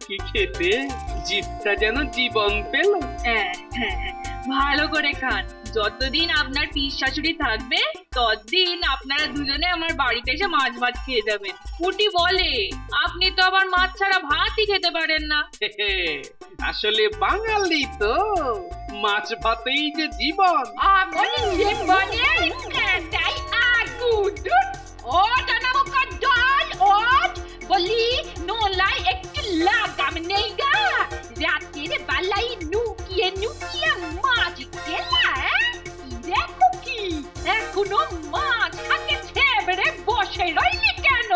কি খেতে জিভটা যেন জীবন পেল। হ্যাঁ হ্যাঁ, ভালো করে খান। যতদিন আপনার পিস শাশুড়ি থাকবে ততদিন আপনারা দুজনে আমার বাড়িতে এসে মাছ ভাত খেয়ে যাবেন। পুটি বলে আপনি তো আবার মাছ ছাড়া ভাতই খেতে পারেন না। আসলে বাঙালি তো, মাছ ভাতেই যে জীবন। আমার জীবনের কাঁটাই আগুন। ওঠ অনামুখার দল, ওঠ। বলি নোলায় একটু লাগাম নেই গা? রাতের বেলায় নুকিয়ে নুকিয়ে মাছ খেলা? দেখো কি এখনো মাছ হাতে ছেবড়ে বসে রইলি কেন?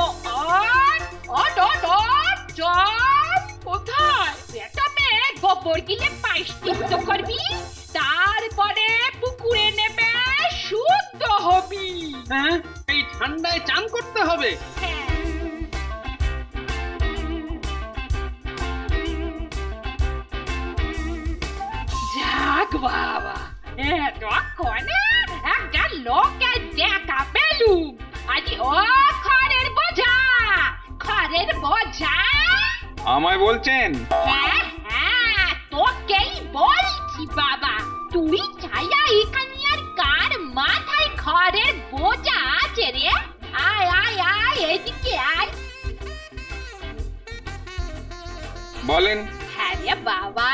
ওঠ ওঠ ওঠ, চল। কোথায়? প্রথমে গোবর গিলে পায়শ্চিত্ত করবি, তারপরে পুকুরে নেবে শুদ্ধ হবি। হ্যাঁ, এই ঠান্ডায় চান করতে হবে? যাক বাবা, এতক্ষণে একটা লোকের দেখা পেলুম। আজ ও খড়ের বোঝা, খড়ের বোঝা। আমায় বলছেন? হ্যাঁ হ্যাঁ, তোকেই বলছি বাবা। তুই ছায়া এখানে আর কার মাথায় খড়ের বোঝা আছে রে? আয় আয় আয়, এদিকে আয়। বলেন। হ্যাঁ রে বাবা,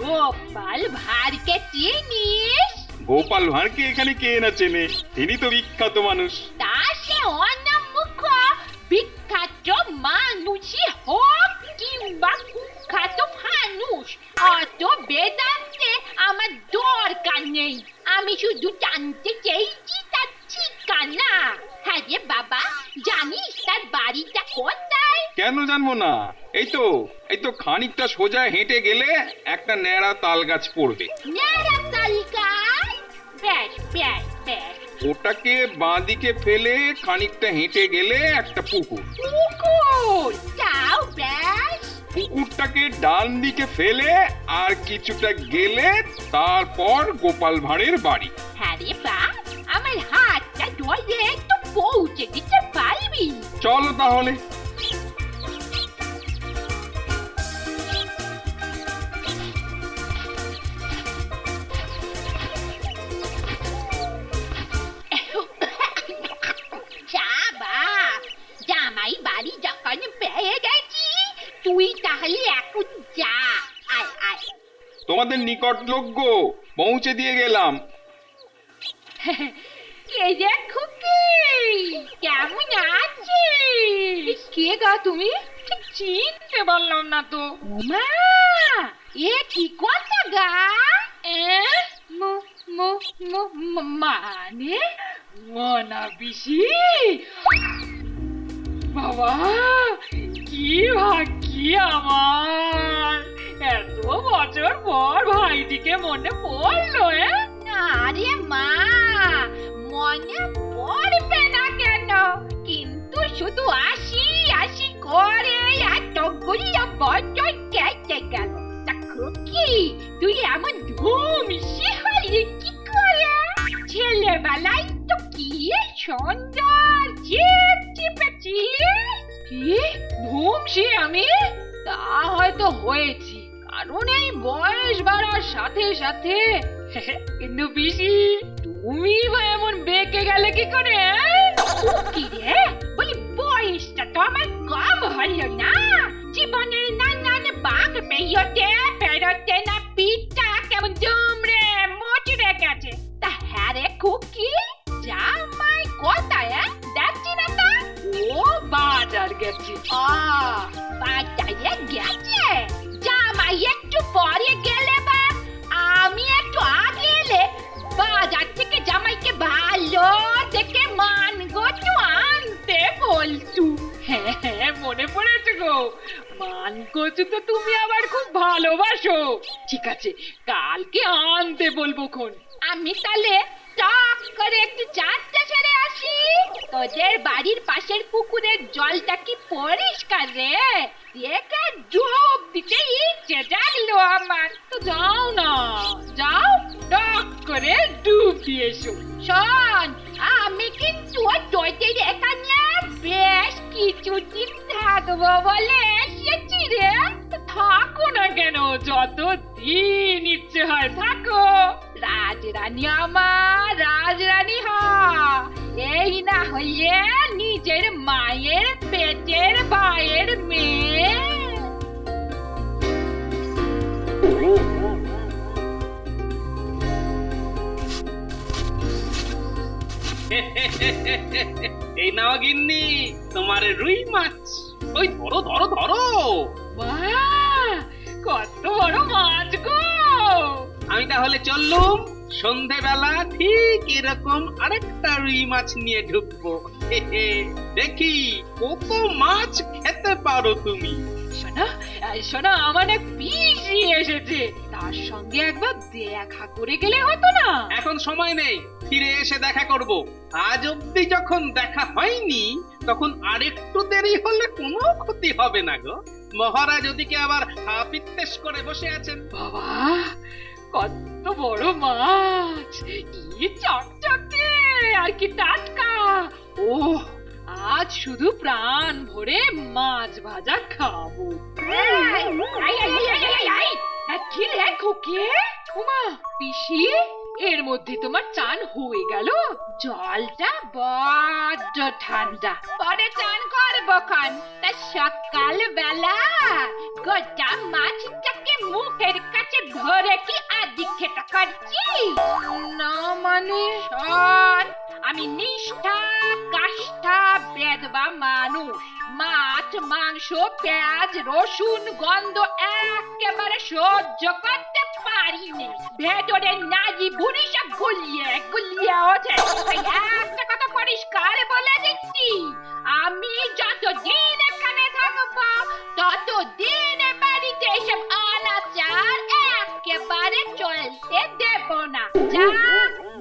গোপাল ভাঁড়কে চিনিস? গোপাল ভাঁড়কে এখানে কে না চেনে, তিনি তো বিখ্যাত মানুষ। তা সে অনামুখ বিখ্যাত মানুষই হোক কিংবা কুখ্যাত ফানুষ, অত বেদান্তে আমার দরকার নেই। আমি শুধু জানতে চেয়েছি তার ঠিকানা। হ্যাঁ রে বাবা, জানিস তার বাড়িটা কোথায়? কেন জানবো না? এই তো খানিকটা সোজা হেঁটে গেলে একটা ন্যাড়া তাল গাছ পড়বে। ন্যাড়া তাল গাছ? বেশ বেশ বেশ। ওটাকে বাঁদিকে ফেলে খানিকটা হেঁটে গেলে একটা পুকুর। পুকুর? তাও বেশ। পুকুরটাকে ডান দিকে ফেলে আর কিছুটা গেলে তারপর গোপাল ভাঁড়ের বাড়ি। হ্যাঁ রে বা, আমার হাতটা ধরে একটু পৌঁছে দিতে পারবি? চলো তাহলে। শাবাশ, জামাই বাড়ি যখন পেয়ে গেছি তুই তাহলে এখন যা। আয় আয়। তোমাদের নিকটযোগ্য পৌঁছে দিয়ে গেলাম। কে রে খুকি, কেমন আছিস? কে গা তুমি? ঠিক চিনতে পারলাম না তো। মা, এ কি কথা গা? মানে মনা পিসি? বাবা, কি ভাগ্যি আমার, এত বছর পর ভাইটিকে মনে পড়লো। না রে মা, মনে পড়বে না কেন? কিন্তু শুধু আসি আসি করে এতগুলি বছর কেটে গেল। তা খুকি, তুই এমন ধুমসি হলি কি করে? ছেলেবেলায় তো কি সুন্দর চিপচিপে ছিলিস। কি ধুমসি আমি? তা হয়তো হয়েছি, কারণ এই বয়স বাড়ার সাথে সাথে। কিন্তু পিসি, তুমি বা এমন বেঁকে গেলে কি করে? কি রে বলি, বয়সটা তো আমার কম হলো না? জীবনের নানান বাঘ পেয়োতে পেরোতে না পিঠটা কেমন দুমড়ে মুচড়ে গেছে। তা হ্যাঁ রে খুকি, জামাই কোথায়? দেখছি না তা। ও বাজার গেছে। বাজারে গেছে? জামাই একটু পরে গেলে বা আমি একটু আগে এলে বাজার থেকে জামাইকে ভালো দেখে মানগো আনতে বলতু। হ্যাঁ, মনে পড়েছে গো। মান কচু তো তুমি আবার খুব ভালোবাসো। ঠিক আছে, কালকে আনতে বলবো খন। আমি তাহলে টক করে একটু চারটে সেরে আসি। তোদের বাড়ির পাশের পুকুরের জলটা কি পরিষ্কার রে? দেখে ডুব দিতে ইচ্ছে জাগলো আমার। তো যাও না, যাও টক করে ডুব দিয়ে এসো। শোন, আমি কিন্তু তোদের এখানে বেশ কিছুদিন থাকবো বলে এসেছি রে। যত দিন ইচ্ছে হয় থাকো, রাজরানী আমার রাজরানী হ, এই না হইলে নিজের মায়ের পেটের ভাইয়ের মেয়ে। এই নাও গিন্নি তোমার রুই মাছ। ওই ধরো ধরো ধরো। বাহ, কত বড় মাছ গো! আমি তাহলে চললুম, সন্ধেবেলা ঠিক এরকম আরেকটা রুই মাছ নিয়ে ঢুকবো। দেখি কত মাছ খেতে পারো তুমি। শোনা শোনা, আমার এক পিসি এসেছে, তার সঙ্গে একবার দেখা করে গেলে হতো না? এখন সময় নেই, ফিরে এসে দেখা করব। আজ অব্দি যখন দেখা হয়নি তখন আরেকটু দেরি হলে কোনো ক্ষতি হবে না গো। মহারাজ ওদিকে আবার হাপিত্তেশ করে বসে আছেন। বাবা, কত বড় মাছ! কি চকচকে আর কি টাটকা! ওহ, আজ শুধু প্রাণ ভরে মাছ ভাজা খাবো। কি রে খোকে? ওমা পিসি, এর মধ্যে তোমার চান হয়ে গেল? জলটা বড্ড ঠান্ডা, পরে চান করবো খান। তা সকাল বেলা গোটা মাছটাকে মুখের কাছে ধরে কি আদি খেটা করছি? না মানে শোন, আমি নিষ্ঠা কাষ্ঠা বেদবা মানুষ। মাছ মাংস পেঁয়াজ রসুন গন্ধ একেবারে সহ্য করতে পারি না। ভেতরে নাজি বুড়ি সব গুলিয়ে গুলিয়ে ওঠে। তাই একটা কথা পরিষ্কার বলে দিচ্ছি, আমি যতদিন এখানে থাকবো ততদিন বাড়িতে এসব অনাচার একেবারে চলতে দেব না। যা,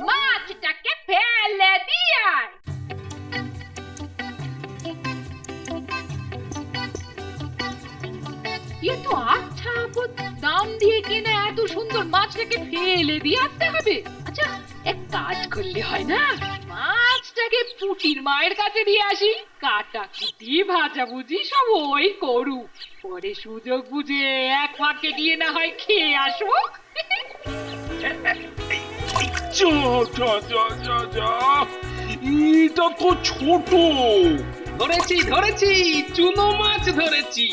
মাছটাকে ফেলে দিয়ে আয়। কিন্তু আচ্ছা আপদ, দাম দিয়ে কিনে এত সুন্দর মাছটাকে ফেলে দিয়ে আসতে হবে? আচ্ছা, এক কাজ করলে হয় না, মাছটাকে পুটির মায়ের কাছে দিয়ে আসি, কাটা কুটি ভাজা ভুজি সব ওই করু, পরে সুযোগ বুঝে এক ফাঁকে গিয়ে না হয় খেয়ে আসো। এটা তো ছোট। ধরেছি ধরেছি, চুনো মাছ ধরেছি।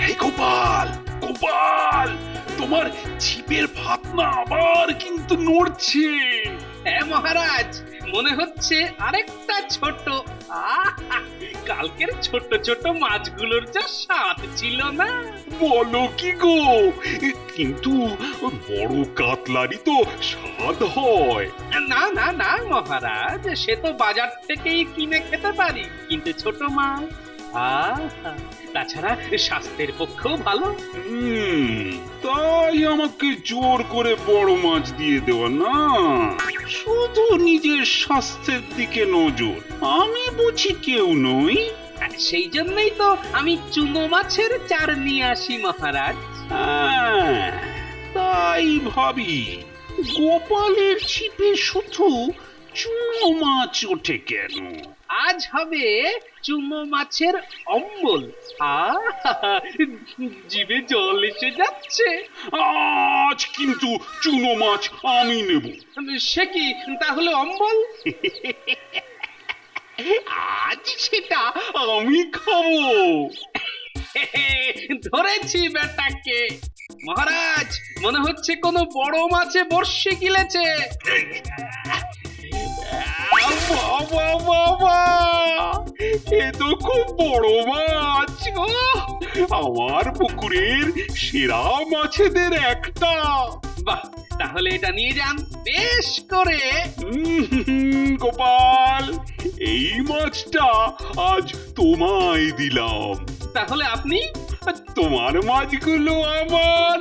এই গোপাল, গোপাল, তোমার ছিপের ফাতনা আবার কিন্তু নড়ছে। হ্যাঁ মহারাজ, মনে হচ্ছে আরেকটা ছোট। আহা, কালকের ছোট ছোট মাছগুলোর যা স্বাদ ছিল না। বলো কি গো, কিন্তু বড় কাতলারই তো স্বাদ হয়। না না না মহারাজ, সে তো বাজার থেকেই কিনে খেতে পারি, কিন্তু ছোট মাছ আহা, তাছাড়া স্বাস্থ্যের পক্ষেও ভালো। তাই আমাকে জোর করে বড় মাছ দিয়ে দেওয়া না, শুধু নিজের স্বাস্থ্যের দিকে নজর। আমি বুঝি কেউ নই। আর সেই জন্যই তো আমি চুনো মাছের চার নিয়ে আসি মহারাজ। তাই ভাবি, গোপালের ছিপে শুধু চুনো মাছ ওঠে কেন? আজ হবে চুনো মাছের অম্বল। আহা, জিভে জল এসে যাচ্ছে। আজ কিন্তু চুনো মাছ আমি নেব। সে কি, তাহলে অম্বল? আজ সেটা আমি খাবো। ধরেছি বেটাকে। মহারাজ, মনে হচ্ছে কোনো বড় মাছে বর্ষি গিলেছে। বাবা বাবা, এ তো খুব বড় মাছ গো। আমার পুকুরের সেরা মাছেদের একটা। বাহ, তাহলে এটা নিয়ে যান বেশ করে। গোপাল, এই মাছটা আজ তোমায় দিলাম। তাহলে আপনি? তোমার মাছগুলো আমার।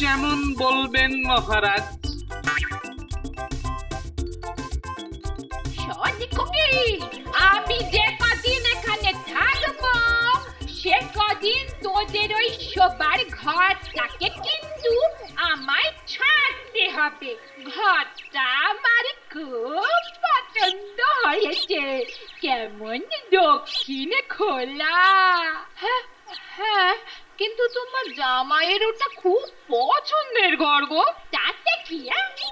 যেমন বলবেন মহারাজ। শোন খুকি, আমি যে কদিন এখানে থাকবো সে কদিন তোদের ওই শোবার ঘরটাকে কিন্তু আমায় ছাড়তে হবে। ঘরটা আমার খুব হয়েছে কেমন দক্ষিণ খোলা। হ্যাঁ হ্যাঁ, কিন্তু তোমার জামাইয়ের ওটা খুব পছন্দের ঘর গো। তাতে কি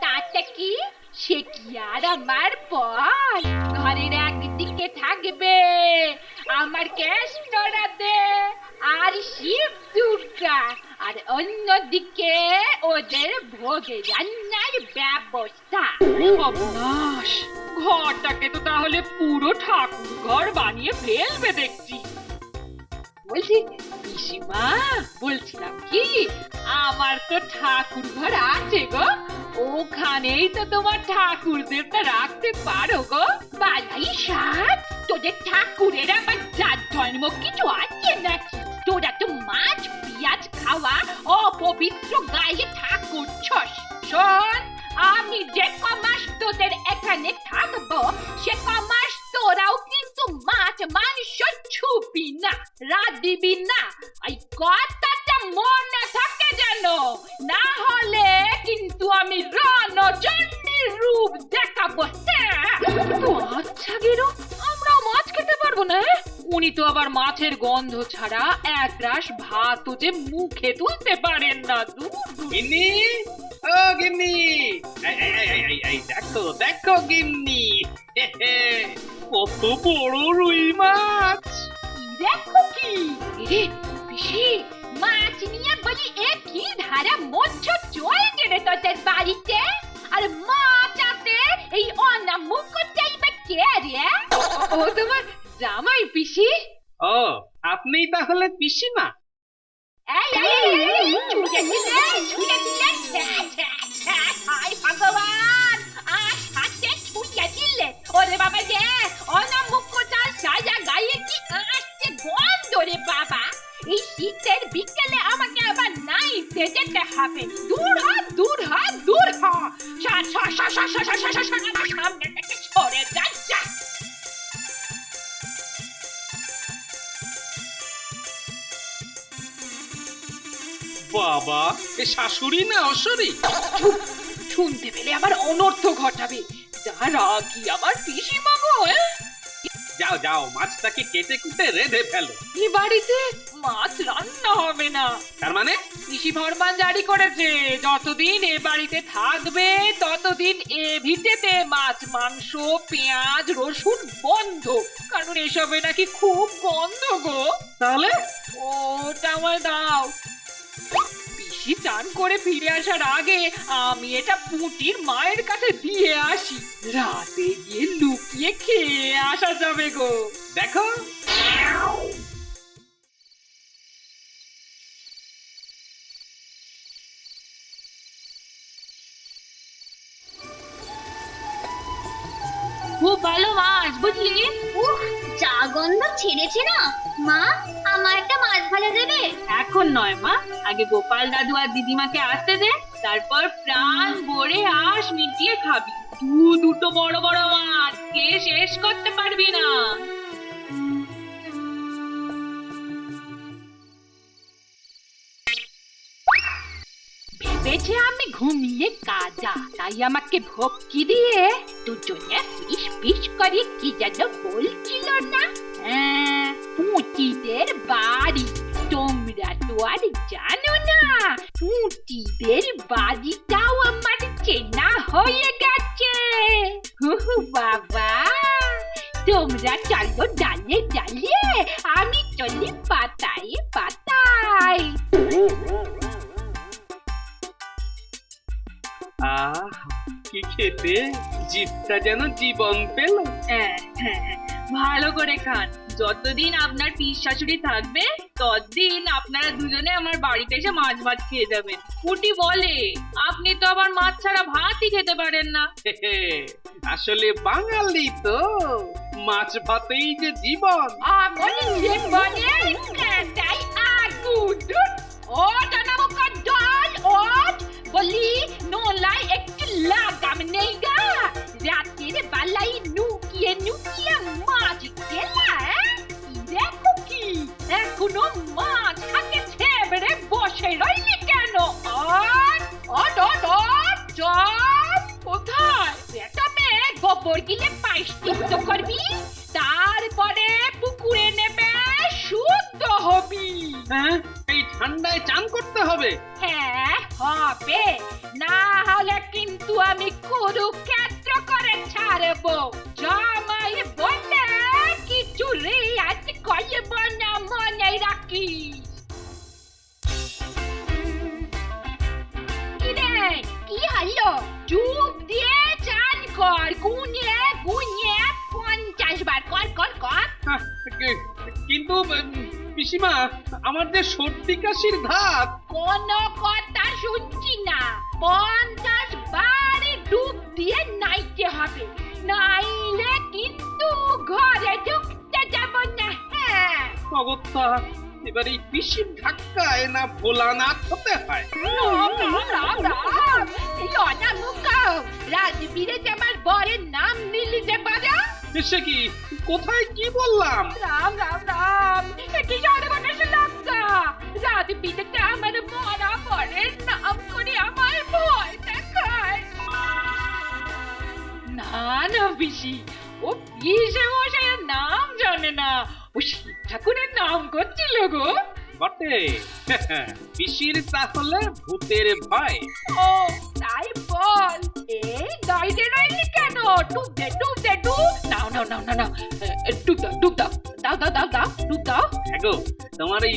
তাতে কি, সে কি আর আমার পর? ঘরের একদিকে থাকবে আমার কেষ্টরা দে আর শিব দুর্গা, আর অন্যদিকে ওদের ভোগে রান্নার ব্যবস্থা। সর্বনাশ, ঘরটাকে তো তাহলে পুরো ঠাকুর ঘর বানিয়ে ফেলবে দেখছি। বলছি পিসিমা, বলছিলাম কি, আমার তো ঠাকুর ঘর আছে গো, ওখানেই তো তোমার ঠাকুর দেবতা রাখতে পারো গো। বালাই সাত, তোদের ঠাকুরের আবার জাত ধর্ম কিছু আছে নাকি? তোরা তো মাছ পেঁয়াজ খাওয়া অপবিত্র গায়ে ঠাকুর ছস। শোন, আমি যে কমাস তোদের এখানে থাকবো সে কমাস তোরাও কিন্তু মাছ মাংস ছুবি না, রাঁধবি না। এই কথাটা মনে থাকে যেন, না হলে কিন্তু আমি রণচণ্ডীর রূপ দেখাবো। তো আচ্ছা গেরো, আমরাও মাছ খেতে পারবো না? উনি তো আবার মাছের গন্ধ ছাড়া এক রাশ ভাতও যে মুখে তুলতে পারেন না। গিন্নি, ও গিন্নি, এই দেখো দেখো গিন্নি, কত বড় রুই মাছ। দেখো কি রে পিসি, মাছ নিয়ে বলি একই ধারা মধ্য চলছে রে তোদের বাড়িতে, আর মাছ আছে এই অনামুখ চাইবে কে রে? ও তোমার জামাই পিসি? ও, আপনিই তাহলে পিসিমা? ছুঁড়ে দিলে হায় ভগবান, আর হাতে ছুঁড়ে দিলে। ওরে বাবা রে, অনামুখটার সাজা গায়ে কি আসছে গন্ধ রে বাবা। এই শীতের বিকেলে আমাকে আবার নাইতে যেতে হবে। দূর হ দূর হ দূর হ, আমার সামনে থেকে সরে যা। বাবা, এ শাশুড়ি না অশরী? শুনতে পেলে আবার অনর্থ ঘটাবে। যারা কি আমার পিসিমা গো। যাও যাও, মাছটাকে কেটে কুটে রেঁধে ফেলো। এ বাড়িতে মাছ রান্না হবে না। তার মানে? পিসি ফরমান জারি করেছে, যতদিন এ বাড়িতে থাকবে ততদিন এ ভিটেতে মাছ মাংস পেঁয়াজ রসুন বন্ধ, কারণ এসবে নাকি খুব গন্ধ গো। তাহলে ওটা আমায় দাও। পিসি চান করে ফিরে আসার আগে আমি এটা পুটির মায়ের কাছে দিয়ে আসি, রাতে গিয়ে লুকিয়ে খেয়ে আসা যাবে গো। দেখো, খুব ভালো মাছ বুঝলি। যা গন্ধ ছেড়েছে না, মা আমার একটা মাছ ভাজা দেবে? এখন নয় মা, আগে গোপাল দাদু আর দিদিমাকে আসতে দে, তারপর প্রাণ ভরে আঁশ মিটিয়ে খাবি। দুটো বড় বড় মাছ কে শেষ করতে পারবি না। ভেবেছে আমি ঘুমিয়ে কাজা, তাই আমাকে ভক্তি দিয়ে দুজনে ফিস ফিস করে কি যেন বলছিল না। পুঁটিদের বাড়ি, তোমরা তো আর জানো না, পুঁটিদের বাড়িটাও আমার চেনা হয়ে গেছে। বাবা, তোমরা চলো ডালে ডালে, আমি চলি পাতায় পাতায়। আহ, কি খেতে, জিভটা যেন জীবন পেল। হ্যাঁ হ্যাঁ, ভালো করে খান। যতদিন আপনার পিস শাশুড়ি থাকবে ততদিন আপনারা দুজনে আমার বাড়িতে এসে মাছ ভাত খেয়ে যাবেন। পুটি বলে আপনি তো আবার মাছ ছাড়া ভাতই খেতে পারেন না। আসলে বাঙালি তো, মাছ ভাতেই যে জীবন। আমার জীবনের কাঁটায় আগুন। ও জনমুখর জল, ওঠ বলি, নোলায় একটু লাগাম নেই গা? রাতের বেলায় নুকিয়ে নুকিয়ে মাছ গেলা? দেখো কি, এখনো মাছ হাতে ছেবড়ে বসে রইলি কেন? চল, কোথায়? গোবর গিলে পাইস করবি করতে হবে। হ্যাঁ হবে, না হলে কিন্তু আমি কুরুক্ষেত্র করে ছাড়বো। জামাই বলে কিছু রেয়াজ করব না, মনে রাখিস। কিরে, কি হলো? চুপ দিয়ে চান কর, গুনে গুনে 50 বার কর কর কর। হ্যাঁ, কিন্তু পিসিমা, আমার যে সর্দি কাশির ধাত। কোনো কথা শুনছি না, 50 বারে ডুব দিয়ে নাইতে হবে, নাইলে কিন্তু ঘরে ঢুকতে যাব না। হ্যাঁ, অগত্যা, এবার এই পিসির ধাক্কায় না ভোলানাথ হতে হয়। রাম রাম রাম রাম, এই অনামুখ রাজবীরে যে আমার বরের নাম নিলি যে বাজা। সে কি, কোথায় কি বললাম? রাম রাম রাম, কি সর্বনাশ লাগা, রাজবীরে আমার মরা বরের নাম করে আমার ভয় দেখায়। না না পিসি, ও পিসে মশাইয়ের নাম জানে না, ও শিব ঠাকুরের নাম করছিল গো। বটে, পিসির তাহলে ভূতের ভয়। ও তাই বল, এই দাইতে রইলি কেন? ডুব দে ডুব দে ডুব। নাও নাও নাও নাও নাও, ডুব দাও ডুব দাও, দাও দাও দাও দাও, ডুব দাও। গো, তোমার এই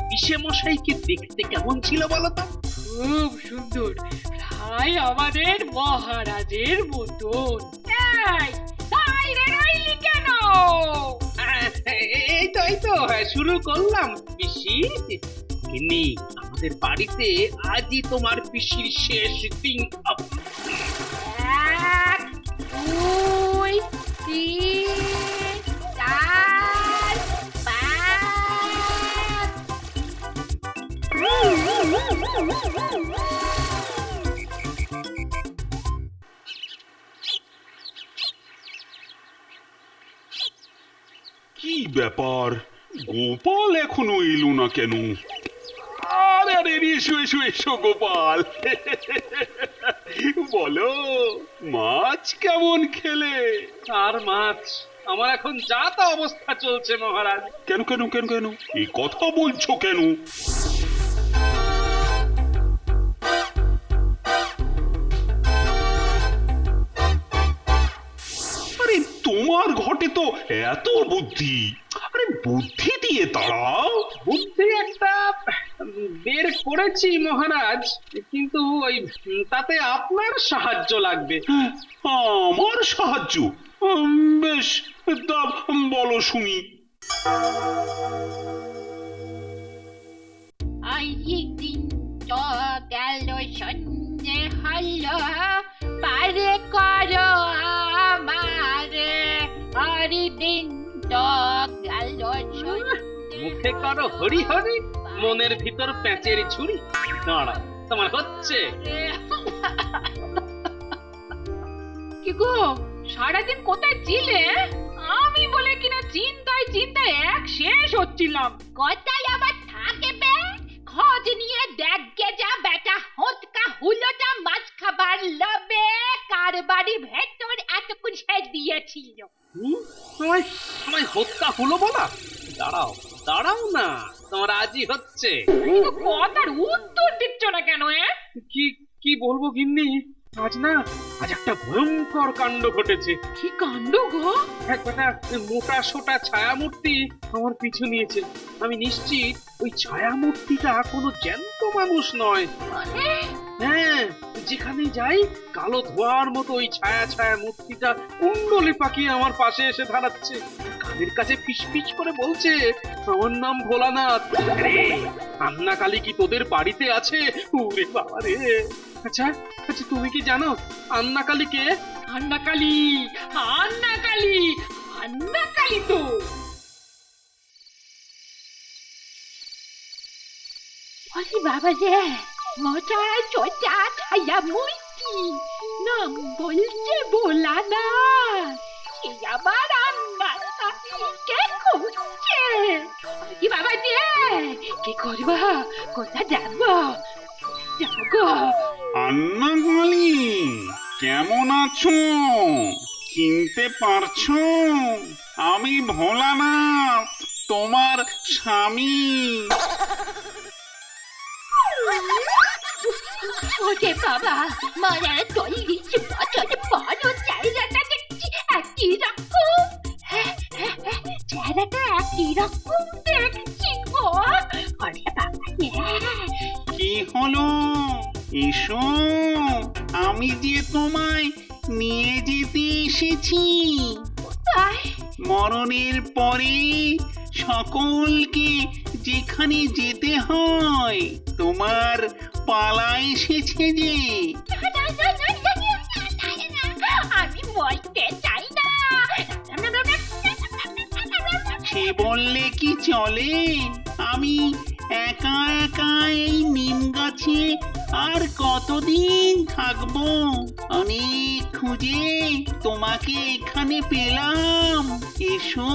পিসে মশাইকে দেখতে কেমন ছিল বলো তো? খুব সুন্দর, প্রায় আমাদের মহারাজের মতন। এই দাইরে রইলি কেন? এই তো শুরু করলাম পিসি। গিন্নি, আমাদের বাড়িতে আজই তোমার পিসির শেষ দিন। 1 2 3 4 কি ব্যাপার, গোপাল এখনো এলো না কেন? আরে আরে, এসো এসো এসো গোপাল। বলো, মাছ কেমন খেলে? আর মাছ, আমার এখন যা তা অবস্থা চলছে মহারাজ। কেন কেন কেন কেন এই কথা বলছো কেন? আরে তোমার ঘটে তো এত বুদ্ধি, আরে বুদ্ধি দিয়ে তাড়াও। বুদ্ধি একটা বের করেছি মহারাজ, কিন্তু ওই তাতে আপনার সাহায্য লাগবে। আমার সাহায্য? বেশ, তা বলো শুনি। দিন তো গেল, সন্ধে হলো, পারে করো আমারে। দিন তো গেল, মুখে করো হরি হরি, মনের ভিতর প্যাঁচের ছুরি। দাঁড়া, তোমার হচ্ছে। কি গো, সারাদিন কোথায় ছিলে? আমি বলে কিনা চিন্তায় চিন্তায় এক শেষ হচ্ছিলাম। কোথায় আবার থাকবে? খোঁজ নিয়ে দেখে যা বেটা, হতকা হুলোটা মাছ খাবার লবে কার বাড়ি ভেতর এতক্ষণ সে দিয়েছিল। আমায় আমায় হত্যা হলো বলা? দাঁড়াও দাঁড়াও না, তোমার আজই হচ্ছে। কিন্তু কথার উত্তর দিচ্ছ না কেন? কি কি বলবো গিন্নি, আজ একটা ভয়ঙ্কর কাণ্ড ঘটেছে। কি কাণ্ড গো? একটা মোটা সোটা ছায়া মূর্তি আমার পিছু নিয়েছে। আমি নিশ্চিত ওই ছায়া মূর্তিটা কোনো জ্যান্ত মানুষ নয়। মানে? হ্যাঁ, যেখানে যাই কালো ধোঁয়ার মতো ওই ছায়া ছায়া মূর্তিটা কুণ্ডলি পাকিয়ে আমার পাশে এসে দাঁড়াচ্ছে, কানের কাছে ফিসফিস করে বলছে, আমার নাম ভোলানাথ। আরে, আন্না কালী কি তোদের বাড়িতে আছে? ওরে বাবা রে! আচ্ছা আচ্ছা, তুমি কি জানো আন্না কালী কে? আন্না কালী, আন্না কালী, আন্না কালী তো আরে বাবা রে, মোটা ছোটা ছায়া মূর্তি, নাম বলছে ভোলানাথ। এই আবার আন্না কালীকে খুঁজছে। কি বাবা রে, কি করবা? কোথায় যাবো? যাবো গো। আন্না কালী, কেমন আছো? চিনতে পারছো? আমি ভোলানাথ, তোমার স্বামী। ওরে বাবা, মারা চল্লিশ বছর বড় জায়গাটা দেখছি একই রকম। চেহারাটা একই রকম দেখছি গো। ওরে বাবা রে। কি হলো? এসো, আমি যে তোমায় নিয়ে যেতে এসেছি। তাই মরণের পরে সকলকে যেখানে যেতে হয়, তোমার পালা এসেছে যে। আমি বলতে চাই না। সে বললে কি চলে? আমি একা একা এই নিম গাছে আর কতদিন থাকবো? অনেক খুঁজে তোমাকে এখানে পেলাম। এসো।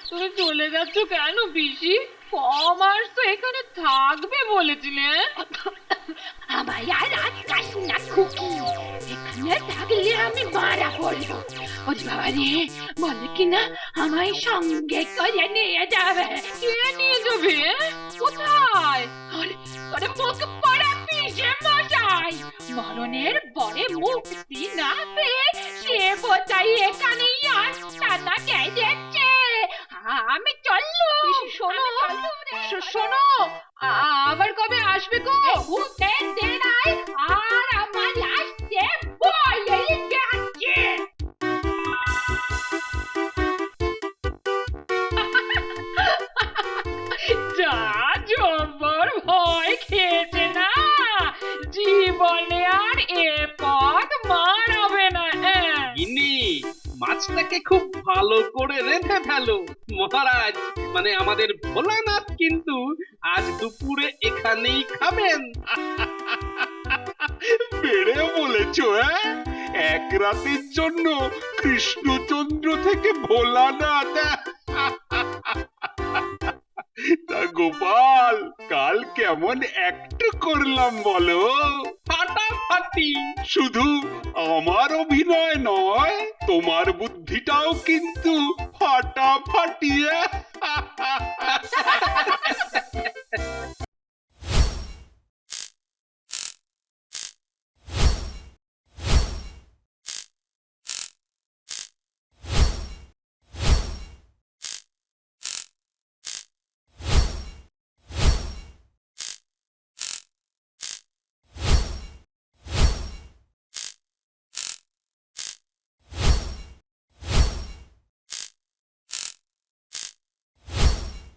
তুমি চলে যাচ্ছ কেন পিসি? কমার তো এখানে থাকবে বলেছিলে। আমায় আর আটকাস না খুকি, এখানে থাকলে আমি মারা পড়বো। ওরে বাবা রে, বলে কিনা আমায় সঙ্গে করে নিয়ে যাবে। কে নিয়ে যাবে? কোথায়? ওরে মুখ পড়া পিসে মশাই, মরণের পরে মুক্তি না পেয়ে সে বোধহয় এখানেই আস্তানা গেছে। আমি চললু। শোনো, শোনো, আবার কবে আসবে গো? ভূতের দেনায় আর আমার আসতে বলেই গেছে। যা জব্বর ভয় খেয়েছে না, জীবনে আর এ পথ মারাবে না। ইনি মাছটাকে খুব ভালো করে রেঁধে ফেলো মহারাজ, মানে আমাদের ভোলানাথ কিন্তু আজ দুপুরে এখানেই খাবেন। বেড়ে বলেছ, হ্যাঁ? এক রাতের জন্য কৃষ্ণচন্দ্র থেকে ভোলানাথ। তা গোপাল, কাল কেমন একটু করলাম বলো? ফাটাফাটি। শুধু আমার অভিনয় নয়, তোমার বুদ্ধিটাও কিন্তু ফাটাফাটি।